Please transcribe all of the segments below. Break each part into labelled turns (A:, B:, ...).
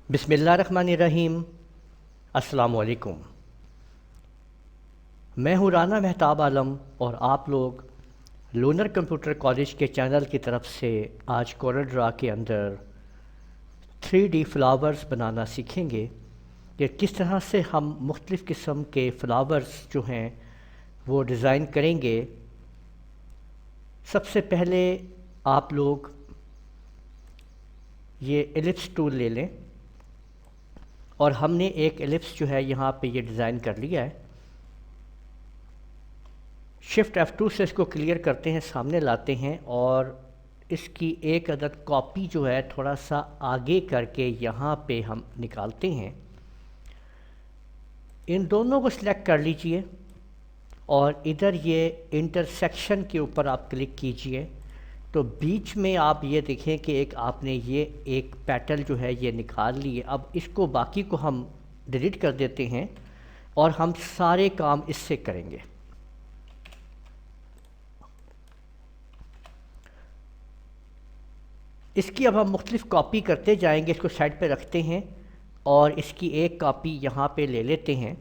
A: बिस्मिल्लाहिर्रहमानिर्रहीम। अस्सलामु अलैकुम। मैं हूँ राना महताब आलम और आप लोग लूनर कंप्यूटर कॉलेज के चैनल की तरफ से आज कोरल ड्रा के अंदर 3D फ्लावर्स बनाना सीखेंगे कि किस तरह से हम मुख्तलिफ़ किस्म के फ़्लावर्स जो हैं वो डिज़ाइन करेंगे। सबसे पहले आप लोग ये एलिप्स टूल ले लें और हमने एक एलिप्स जो है यहाँ पे ये डिज़ाइन कर लिया है। शिफ्ट F2 से इसको क्लियर करते हैं, सामने लाते हैं और इसकी एक अदद कॉपी जो है थोड़ा सा आगे करके यहाँ पे हम निकालते हैं। इन दोनों को सिलेक्ट कर लीजिए और इधर ये इंटरसेक्शन के ऊपर आप क्लिक कीजिए तो बीच में आप ये देखें कि आपने ये एक पेटल जो है ये निकाल ली है। अब इसको बाकी को हम डिलीट कर देते हैं और हम सारे काम इससे करेंगे। इसकी अब हम मुख्तलिफ कॉपी करते जाएंगे। इसको साइड पे रखते हैं और इसकी एक कॉपी यहाँ पे ले लेते हैं।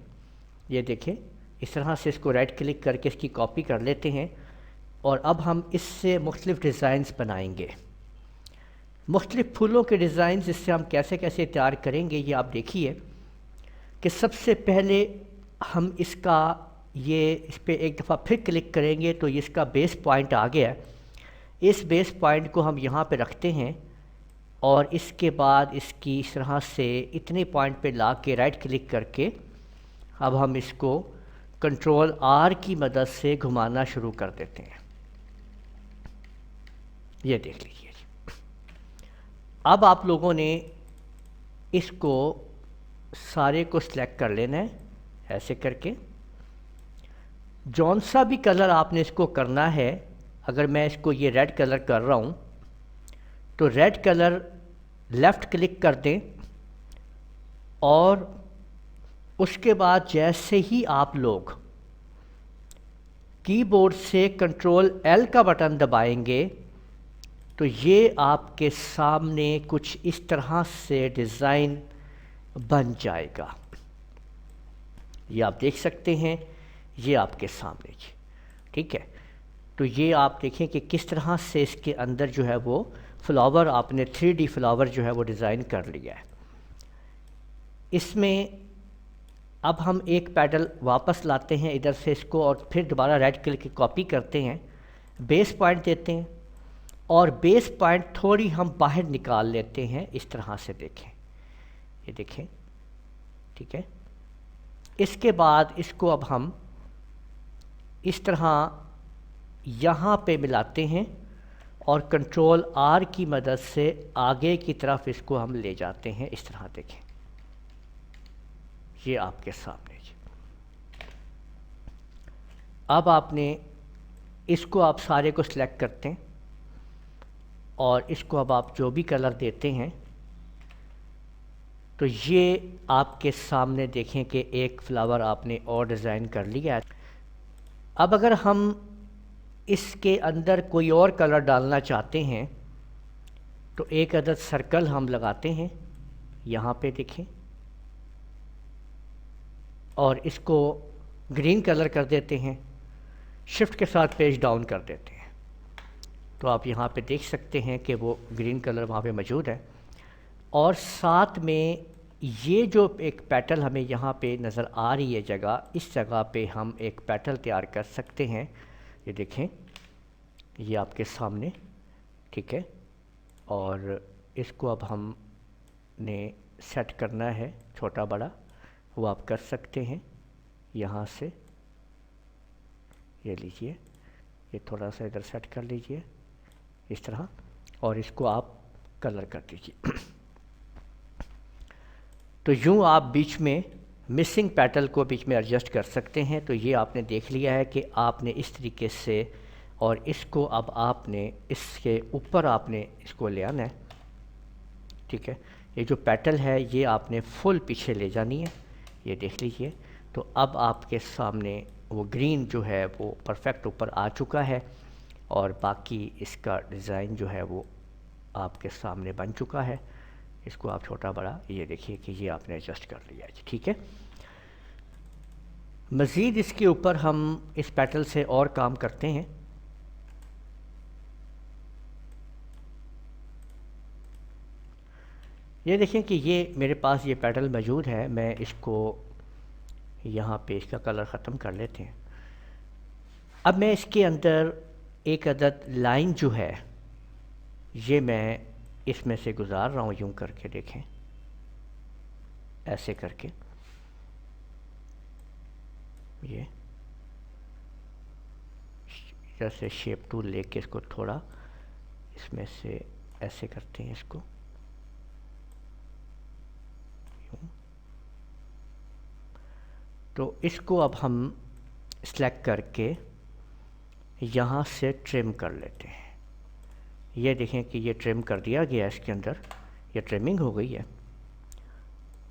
A: ये देखें, इस तरह से इसको राइट क्लिक करके इसकी कॉपी कर लेते हैं और अब हम इससे मुख्तलिफ डिज़ाइंस बनाएंगे। मुख्तलिफ फूलों के डिज़ाइंस इससे हम कैसे कैसे तैयार करेंगे ये आप देखिए कि सबसे पहले हम इसका इस पर एक दफ़ा फिर क्लिक करेंगे तो इसका बेस पॉइंट आ गया। इस बेस पॉइंट को हम यहाँ पे रखते हैं और इसके बाद इसकी इस तरह से इतने पॉइंट पे ला के राइट क्लिक करके अब हम इसको कंट्रोल R की मदद से घुमाना शुरू कर देते हैं। ये देख लीजिए। अब आप लोगों ने इसको सारे को सिलेक्ट कर लेना है ऐसे करके। जौन सा भी कलर आपने इसको करना है, अगर मैं इसको ये रेड कलर कर रहा हूँ तो रेड कलर लेफ़्ट क्लिक कर दें और उसके बाद जैसे ही आप लोग कीबोर्ड से कंट्रोल L का बटन दबाएंगे तो ये आपके सामने कुछ इस तरह से डिज़ाइन बन जाएगा। ये आप देख सकते हैं, ये आपके सामने जी, ठीक है। तो ये आप देखें कि किस तरह से इसके अंदर जो है वो फ्लावर आपने 3D फ्लावर जो है वो डिज़ाइन कर लिया है। इसमें अब हम एक पैडल वापस लाते हैं इधर से इसको और फिर दोबारा राइट क्लिक की कॉपी करते हैं, बेस पॉइंट देते हैं और बेस पॉइंट थोड़ी हम बाहर निकाल लेते हैं। इस तरह से देखें, ये देखें, ठीक है। इसके बाद इसको अब हम इस तरह यहाँ पे मिलाते हैं और कंट्रोल R की मदद से आगे की तरफ इसको हम ले जाते हैं। इस तरह देखें, ये आपके सामने जी। अब आपने इसको आप सारे को सिलेक्ट करते हैं और इसको अब आप जो भी कलर देते हैं तो ये आपके सामने देखें कि एक फ्लावर आपने और डिज़ाइन कर लिया है। अब अगर हम इसके अंदर कोई और कलर डालना चाहते हैं तो एक अदद सर्कल हम लगाते हैं यहाँ पे देखें और इसको ग्रीन कलर कर देते हैं, शिफ्ट के साथ पेज डाउन कर देते हैं तो आप यहाँ पे देख सकते हैं कि वो ग्रीन कलर वहाँ पे मौजूद है। और साथ में ये जो एक पेटल हमें यहाँ पे नज़र आ रही है जगह, इस जगह पे हम एक पेटल तैयार कर सकते हैं। ये देखें, ये आपके सामने, ठीक है। और इसको अब हमने सेट करना है छोटा बड़ा, वो आप कर सकते हैं यहाँ से। ये लीजिए, ये थोड़ा सा इधर सेट कर लीजिए इस तरह और इसको आप कलर कर दीजिए। तो यूँ आप बीच में मिसिंग पेटल को बीच में एडजस्ट कर सकते हैं। तो ये आपने देख लिया है कि आपने इस तरीके से, और इसको अब आपने इसके ऊपर आपने इसको ले आना है, ठीक है। ये जो पेटल है ये आपने फुल पीछे ले जानी है, ये देख लीजिए। तो अब आपके सामने वो ग्रीन जो है वो परफेक्ट ऊपर आ चुका है और बाकी इसका डिज़ाइन जो है वो आपके सामने बन चुका है। इसको आप छोटा बड़ा ये देखिए कि ये आपने एडजस्ट कर लिया है, ठीक है। मज़ीद इसके ऊपर हम इस पेटल से और काम करते हैं। ये देखें कि ये मेरे पास ये पेटल मौजूद है, मैं इसको यहाँ पे इसका कलर ख़त्म कर लेते हैं। अब मैं इसके अंदर एक अदद लाइन जो है ये मैं इसमें से गुज़ार रहा हूँ, यूँ करके देखें, ऐसे करके ये जैसे शेप टूल लेके इसको थोड़ा इसमें से ऐसे करते हैं इसको, तो इसको अब हम सेलेक्ट करके यहाँ से ट्रिम कर लेते हैं। ये देखें कि ये ट्रिम कर दिया गया, इसके अंदर ये ट्रिमिंग हो गई है।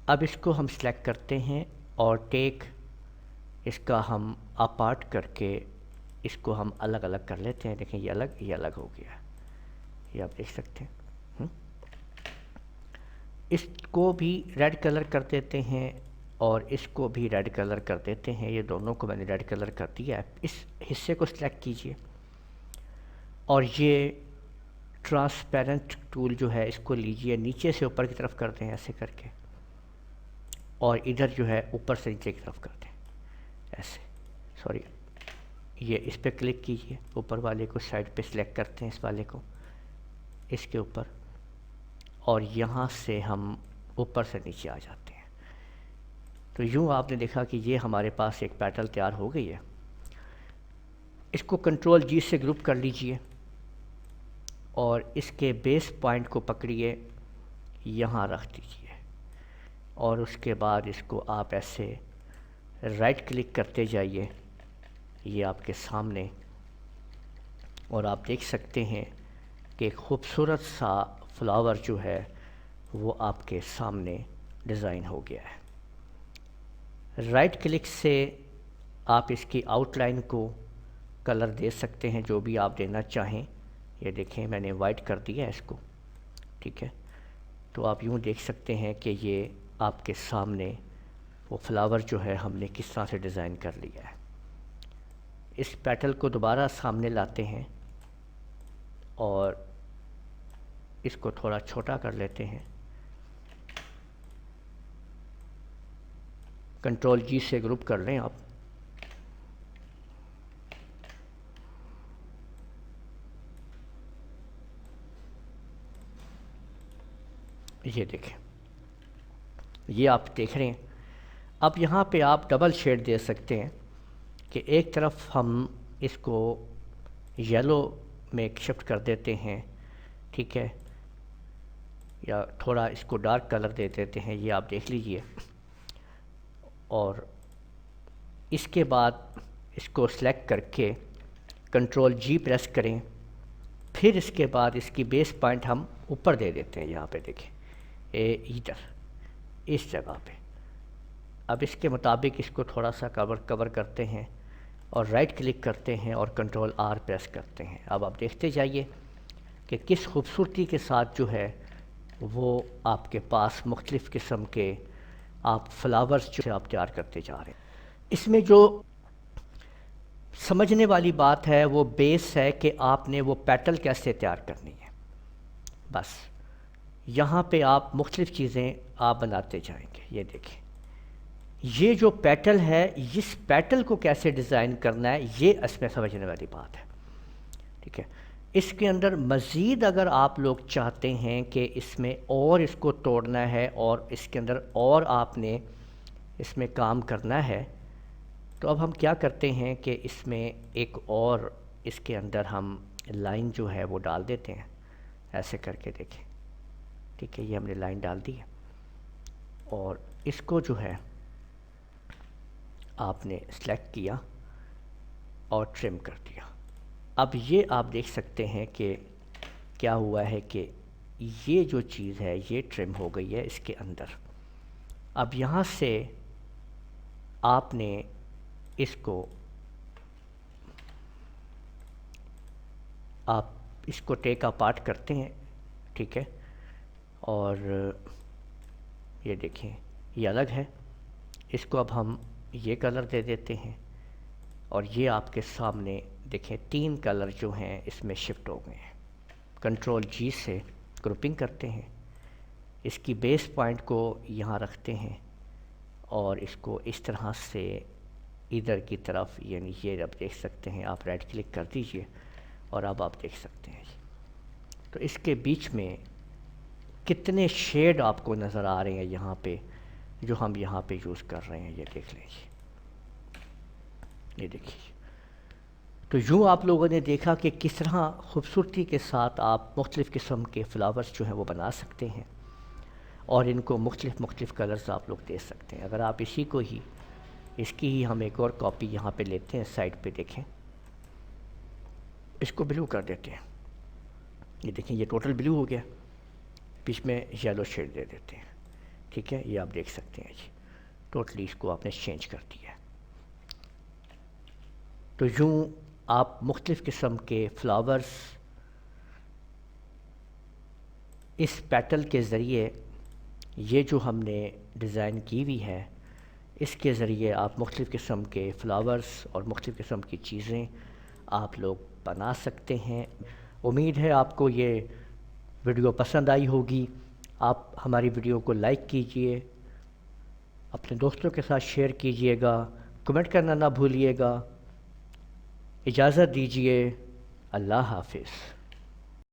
A: अब इसको हम सेलेक्ट करते हैं और टेक इसका हम अपार्ट करके इसको हम अलग अलग कर लेते हैं। देखें ये अलग हो गया, ये आप देख सकते हैं। इसको भी रेड कलर कर देते हैं और इसको भी रेड कलर कर देते हैं। ये दोनों को मैंने रेड कलर कर दिया है। इस हिस्से को सिलेक्ट कीजिए और ये ट्रांसपेरेंट टूल जो है इसको लीजिए, नीचे से ऊपर की तरफ करते हैं ऐसे करके, और इधर जो है ऊपर से नीचे की तरफ करते हैं ऐसे, सॉरी, ये इस पर क्लिक कीजिए, ऊपर वाले को साइड पे सिलेक्ट करते हैं, इस वाले को इसके ऊपर, और यहाँ से हम ऊपर से नीचे आ जाते हैं। तो यूँ आपने देखा कि ये हमारे पास एक पेटल तैयार हो गई है। इसको कंट्रोल जी से ग्रुप कर लीजिए और इसके बेस पॉइंट को पकड़िए, यहाँ रख दीजिए, और उसके बाद इसको आप ऐसे राइट क्लिक करते जाइए, ये आपके सामने, और आप देख सकते हैं कि खूबसूरत सा फ्लावर जो है वो आपके सामने डिज़ाइन हो गया है। राइट क्लिक से आप इसकी आउटलाइन को कलर दे सकते हैं, जो भी आप देना चाहें। ये देखें मैंने वाइट कर दिया है इसको, ठीक है। तो आप यूँ देख सकते हैं कि ये आपके सामने वो फ्लावर जो है हमने किस तरह से डिज़ाइन कर लिया है। इस पेटल को दोबारा सामने लाते हैं और इसको थोड़ा छोटा कर लेते हैं, कंट्रोल जी से ग्रुप कर लें आप। ये देखें, ये आप देख रहे हैं। अब यहाँ पे आप डबल शेड दे सकते हैं कि एक तरफ हम इसको येलो में शिफ्ट कर देते हैं, ठीक है, या थोड़ा इसको डार्क कलर दे देते हैं, ये आप देख लीजिए। और इसके बाद इसको सेलेक्ट करके कंट्रोल जी प्रेस करें, फिर इसके बाद इसकी बेस पॉइंट हम ऊपर दे देते हैं, यहाँ पे देखें इधर इस जगह पे। अब इसके मुताबिक इसको थोड़ा सा कवर करते हैं और राइट क्लिक करते हैं और कंट्रोल आर प्रेस करते हैं। अब आप देखते जाइए कि किस खूबसूरती के साथ जो है वो आपके पास मुख्तलिफ़ किस्म के आप फ्लावर्स जो आप तैयार करते जा रहे हैं। इसमें जो समझने वाली बात है वो बेस है कि आपने वो पेटल कैसे तैयार करनी है। बस यहाँ पे आप मुख्तलिफ़ चीज़ें आप बनाते जाएंगे। ये देखें, ये जो पेटल है, इस पेटल को कैसे डिज़ाइन करना है, ये इसमें समझने वाली बात है, ठीक है। इसके अंदर मज़ीद अगर आप लोग चाहते हैं कि इसमें और इसको तोड़ना है और इसके अंदर और आपने इसमें काम करना है, तो अब हम क्या करते हैं कि इसमें एक और इसके अंदर हम लाइन जो है वो डाल देते हैं, ऐसे करके देखें, ठीक है। ये हमने लाइन डाल दी है और इसको जो है आपने सेलेक्ट किया और ट्रिम कर दिया। अब ये आप देख सकते हैं कि क्या हुआ है कि ये जो चीज़ है ये ट्रिम हो गई है इसके अंदर। अब यहाँ से आपने इसको टेक अपार्ट करते हैं, ठीक है, और ये देखें ये अलग है, इसको अब हम ये कलर दे देते हैं और ये आपके सामने देखें 3 कलर जो हैं इसमें शिफ्ट हो गए हैं। कंट्रोल जी से ग्रुपिंग करते हैं, इसकी बेस पॉइंट को यहाँ रखते हैं और इसको इस तरह से इधर की तरफ, यानी ये अब देख सकते हैं आप, राइट क्लिक कर दीजिए और अब आप देख सकते हैं जी। तो इसके बीच में कितने शेड आपको नज़र आ रहे हैं यहाँ पे, जो हम यहाँ पे यूज़ कर रहे हैं, ये देख लीजिए, ये देखिए। तो यूँ आप लोगों ने देखा कि किस तरह खूबसूरती के साथ आप मुख्तलिफ़ किस्म के फ़्लावर्स जो हैं वो बना सकते हैं और इनको मुख्तलिफ़ कलर्स आप लोग दे सकते हैं। अगर आप इसी को ही, इसकी ही हम एक और कॉपी यहाँ पे लेते हैं, साइड पे देखें, इसको ब्लू कर देते हैं, ये देखें ये टोटल ब्लू हो गया, बीच में येलो शेड दे देते हैं, ठीक है, ये आप देख सकते हैं जी, टोटली इसको आपने चेंज कर दिया। तो यूँ आप मुख्तलिफ़ किस्म के फ़्लावर्स इस पेटल के ज़रिए, ये जो हमने डिज़ाइन की हुई है, इसके ज़रिए आप मुख्तलिफ़ किस्म के फ़्लावर्स और मुख्तलिफ़ किस्म की चीज़ें आप लोग बना सकते हैं। उम्मीद है आपको ये वीडियो पसंद आई होगी। आप हमारी वीडियो को लाइक कीजिए, अपने दोस्तों के साथ शेयर कीजिएगा, कमेंट करना ना भूलिएगा। इजाज़त दीजिए, अल्लाह हाफ़िज़।